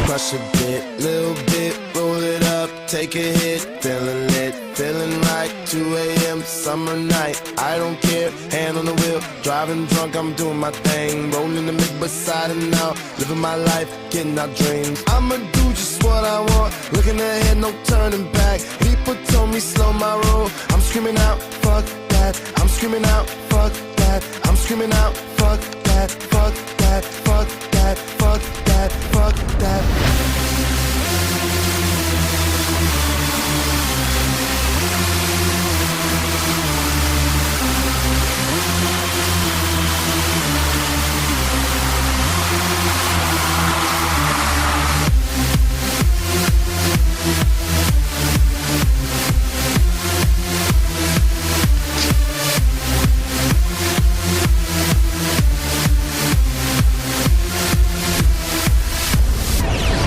Crush a bit, little bit, roll it up, take a hit, feeling lit, feeling right, 2 a.m. summer night, I don't care, hand on the wheel, driving drunk, I'm doing my thing, rolling the mid beside and out, living my life, getting our dreams. I'ma do just what I want, looking ahead, no turning back. People told me slow my roll, I'm screaming out, fuck that, I'm screaming out, fuck that, I'm screaming out, fuck that, fuck that, fuck that, fuck that, fuck that.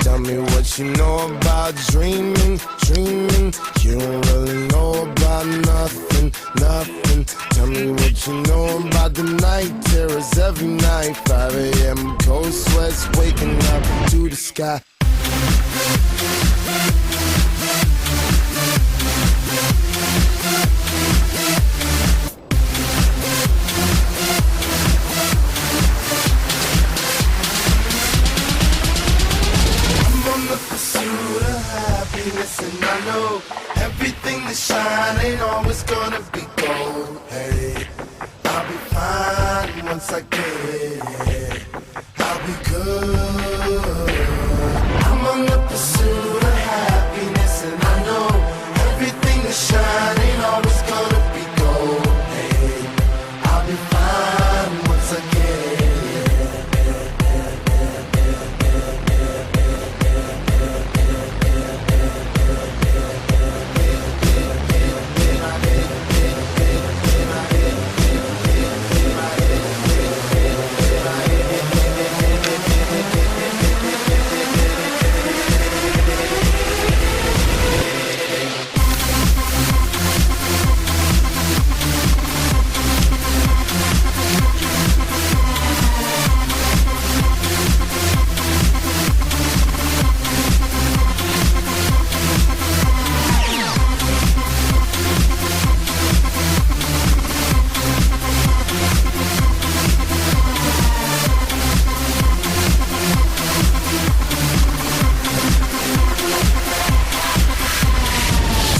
Tell me what you know about dreaming, dreaming. You don't really know about nothing, nothing. Tell me what you know about the night terrors every night. 5 a.m. cold sweats waking up to the sky. And I know everything that shine ain't always gonna be gold. Hey, I'll be fine once I get it. I'll be good. I'm on the pursuit of happiness, and I know everything that shine ain't always gonna be gold. Hey, I'll be fine once I get it.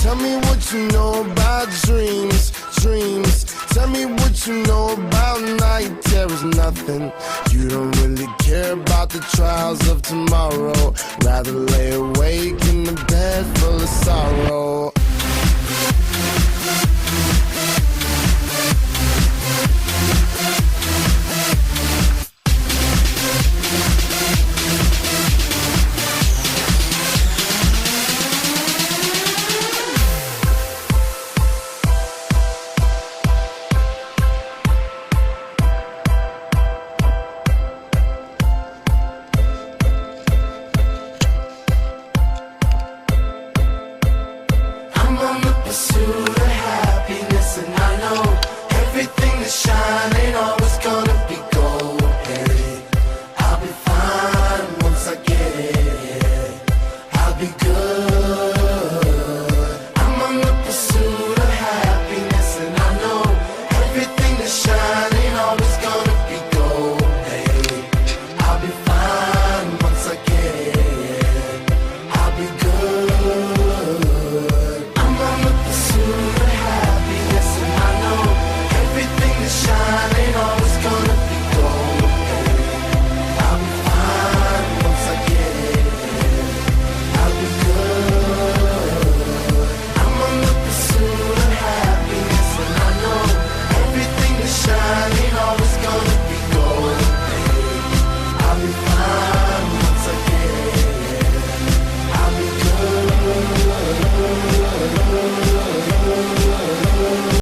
Tell me what you know about dreams, dreams. Tell me what you know about night terrors, nothing. You don't really care about the trials of tomorrow. Rather lay awake in the bed full of sorrow. Pursuit of happiness, and I know everything that shine ain't always gonna be gold. Hey, I'll be fine once I get it. I'll be good. I'm on the pursuit of happiness, and I know everything that shine ain't always gonna be gold. Hey, I'll be fine once I get it. I'll be good. I'm on the pursuit of happiness, and I know everything that shine ain't all